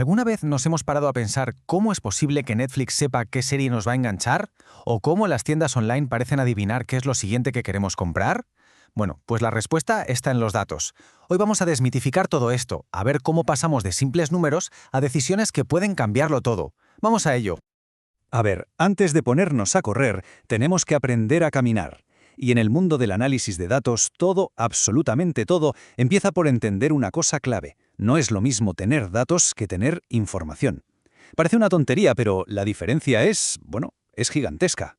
¿Alguna vez nos hemos parado a pensar cómo es posible que Netflix sepa qué serie nos va a enganchar? ¿O cómo las tiendas online parecen adivinar qué es lo siguiente que queremos comprar? Bueno, pues la respuesta está en los datos. Hoy vamos a desmitificar todo esto, a ver cómo pasamos de simples números a decisiones que pueden cambiarlo todo. Vamos a ello. A ver, antes de ponernos a correr, tenemos que aprender a caminar. Y en el mundo del análisis de datos, todo, absolutamente todo, empieza por entender una cosa clave. No es lo mismo tener datos que tener información. Parece una tontería, pero la diferencia es gigantesca.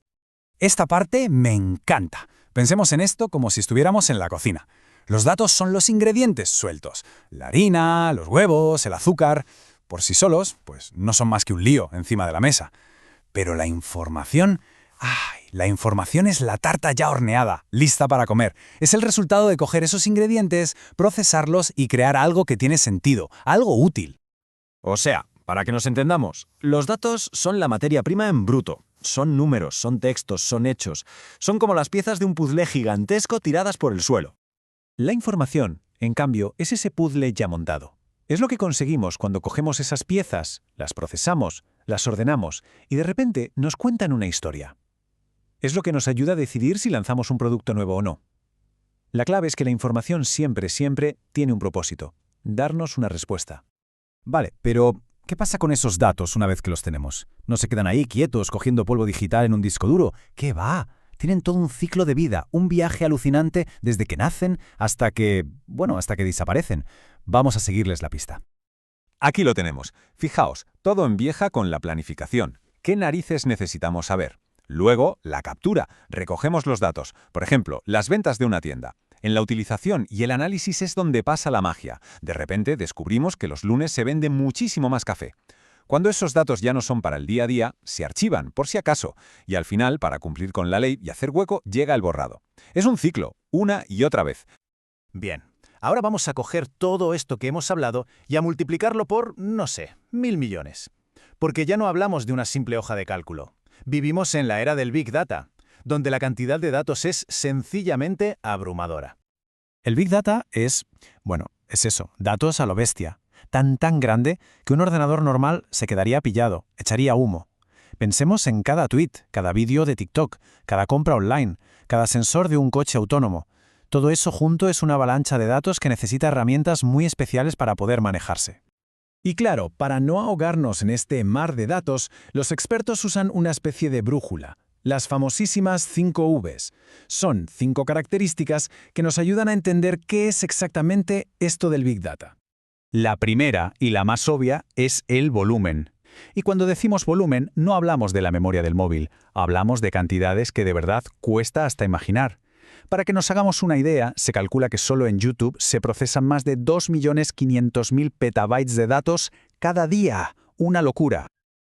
Esta parte me encanta. Pensemos en esto como si estuviéramos en la cocina. Los datos son los ingredientes sueltos. La harina, los huevos, el azúcar. Por sí solos, pues no son más que un lío encima de la mesa. Pero la información... La información es la tarta ya horneada, lista para comer. Es el resultado de coger esos ingredientes, procesarlos y crear algo que tiene sentido, algo útil. O sea, para que nos entendamos, los datos son la materia prima en bruto. Son números, son textos, son hechos. Son como las piezas de un puzzle gigantesco tiradas por el suelo. La información, en cambio, es ese puzzle ya montado. Es lo que conseguimos cuando cogemos esas piezas, las procesamos, las ordenamos y de repente nos cuentan una historia. Es lo que nos ayuda a decidir si lanzamos un producto nuevo o no. La clave es que la información siempre tiene un propósito: darnos una respuesta. Vale, pero ¿qué pasa con esos datos una vez que los tenemos? ¿No se quedan ahí quietos cogiendo polvo digital en un disco duro? ¿Qué va? Tienen todo un ciclo de vida, un viaje alucinante desde que nacen hasta que desaparecen. Vamos a seguirles la pista. Aquí lo tenemos. Fijaos, todo empieza con la planificación. ¿Qué narices necesitamos saber? Luego, la captura. Recogemos los datos. Por ejemplo, las ventas de una tienda. En la utilización y el análisis es donde pasa la magia. De repente descubrimos que los lunes se vende muchísimo más café. Cuando esos datos ya no son para el día a día, se archivan, por si acaso, y al final, para cumplir con la ley y hacer hueco, llega el borrado. Es un ciclo, una y otra vez. Bien, ahora vamos a coger todo esto que hemos hablado y a multiplicarlo por, 1.000 millones. Porque ya no hablamos de una simple hoja de cálculo. Vivimos en la era del Big Data, donde la cantidad de datos es sencillamente abrumadora. El Big Data es eso, datos a lo bestia. Tan grande que un ordenador normal se quedaría pillado, echaría humo. Pensemos en cada tweet, cada vídeo de TikTok, cada compra online, cada sensor de un coche autónomo. Todo eso junto es una avalancha de datos que necesita herramientas muy especiales para poder manejarse. Y claro, para no ahogarnos en este mar de datos, los expertos usan una especie de brújula, las famosísimas 5 Vs. Son 5 características que nos ayudan a entender qué es exactamente esto del Big Data. La primera y la más obvia es el volumen. Y cuando decimos volumen, no hablamos de la memoria del móvil, hablamos de cantidades que de verdad cuesta hasta imaginar. Para que nos hagamos una idea, se calcula que solo en YouTube se procesan más de 2.500.000 petabytes de datos cada día. ¡Una locura!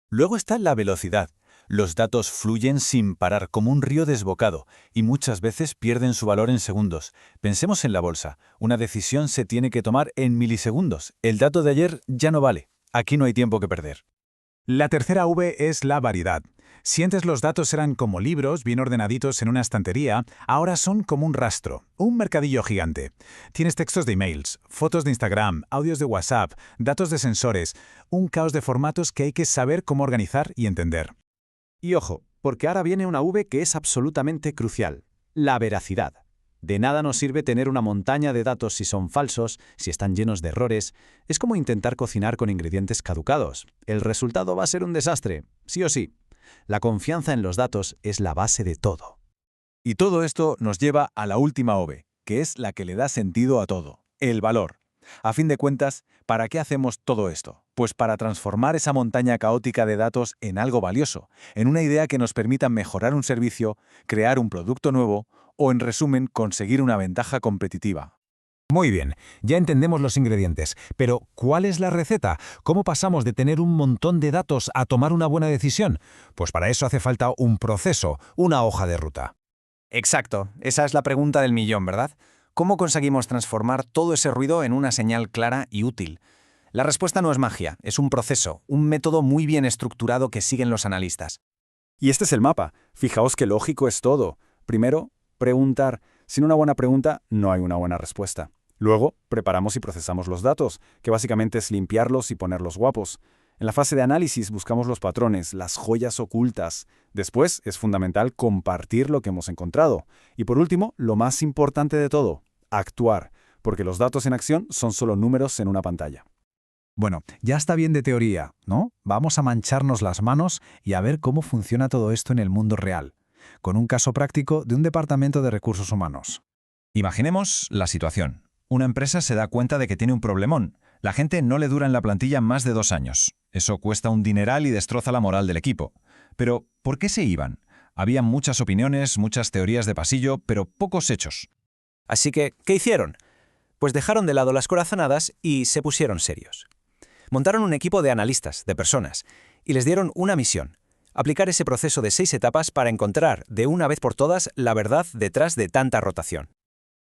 Luego está la velocidad. Los datos fluyen sin parar como un río desbocado y muchas veces pierden su valor en segundos. Pensemos en la bolsa. Una decisión se tiene que tomar en milisegundos. El dato de ayer ya no vale. Aquí no hay tiempo que perder. La tercera V es la variedad. Si antes los datos eran como libros bien ordenaditos en una estantería, ahora son como un rastro, un mercadillo gigante. Tienes textos de emails, fotos de Instagram, audios de WhatsApp, datos de sensores, un caos de formatos que hay que saber cómo organizar y entender. Y ojo, porque ahora viene una V que es absolutamente crucial: la veracidad. De nada nos sirve tener una montaña de datos si son falsos, si están llenos de errores. Es como intentar cocinar con ingredientes caducados. El resultado va a ser un desastre, sí o sí. La confianza en los datos es la base de todo. Y todo esto nos lleva a la última V, que es la que le da sentido a todo: el valor. A fin de cuentas, ¿para qué hacemos todo esto? Pues para transformar esa montaña caótica de datos en algo valioso, en una idea que nos permita mejorar un servicio, crear un producto nuevo o, en resumen, conseguir una ventaja competitiva. Muy bien, ya entendemos los ingredientes, pero ¿cuál es la receta? ¿Cómo pasamos de tener un montón de datos a tomar una buena decisión? Pues para eso hace falta un proceso, una hoja de ruta. Exacto, esa es la pregunta del millón, ¿verdad? ¿Cómo conseguimos transformar todo ese ruido en una señal clara y útil? La respuesta no es magia, es un proceso, un método muy bien estructurado que siguen los analistas. Y este es el mapa. Fijaos qué lógico es todo. Primero, preguntar. Sin una buena pregunta, no hay una buena respuesta. Luego, preparamos y procesamos los datos, que básicamente es limpiarlos y ponerlos guapos. En la fase de análisis buscamos los patrones, las joyas ocultas. Después es fundamental compartir lo que hemos encontrado. Y por último, lo más importante de todo, actuar, porque los datos en acción son solo números en una pantalla. Bueno, ya está bien de teoría, ¿no? Vamos a mancharnos las manos y a ver cómo funciona todo esto en el mundo real, con un caso práctico de un departamento de recursos humanos. Imaginemos la situación. Una empresa se da cuenta de que tiene un problemón. La gente no le dura en la plantilla más de 2 años. Eso cuesta un dineral y destroza la moral del equipo. Pero, ¿por qué se iban? Había muchas opiniones, muchas teorías de pasillo, pero pocos hechos. Así que, ¿qué hicieron? Pues dejaron de lado las corazonadas y se pusieron serios. Montaron un equipo de analistas, de personas, y les dieron una misión: aplicar ese proceso de 6 etapas para encontrar, de una vez por todas, la verdad detrás de tanta rotación.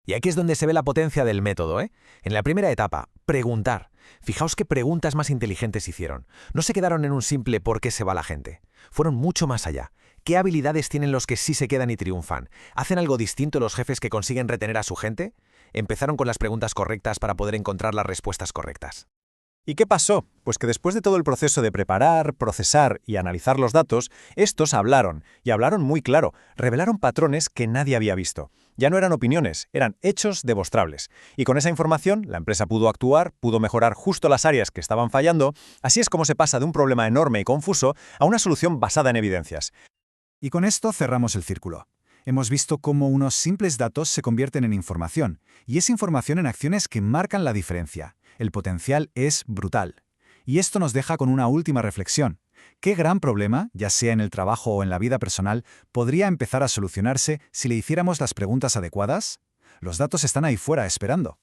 Y aquí es donde se ve la potencia del método, ¿eh? En la primera etapa, preguntar. Fijaos qué preguntas más inteligentes hicieron. No se quedaron en un simple ¿por qué se va la gente? Fueron mucho más allá. ¿Qué habilidades tienen los que sí se quedan y triunfan? ¿Hacen algo distinto los jefes que consiguen retener a su gente? Empezaron con las preguntas correctas para poder encontrar las respuestas correctas. ¿Y qué pasó? Pues que después de todo el proceso de preparar, procesar y analizar los datos, estos hablaron, y hablaron muy claro, revelaron patrones que nadie había visto. Ya no eran opiniones, eran hechos demostrables. Y con esa información, la empresa pudo actuar, pudo mejorar justo las áreas que estaban fallando. Así es como se pasa de un problema enorme y confuso a una solución basada en evidencias. Y con esto cerramos el círculo. Hemos visto cómo unos simples datos se convierten en información, y esa información en acciones que marcan la diferencia. El potencial es brutal. Y esto nos deja con una última reflexión. ¿Qué gran problema, ya sea en el trabajo o en la vida personal, podría empezar a solucionarse si le hiciéramos las preguntas adecuadas? Los datos están ahí fuera esperando.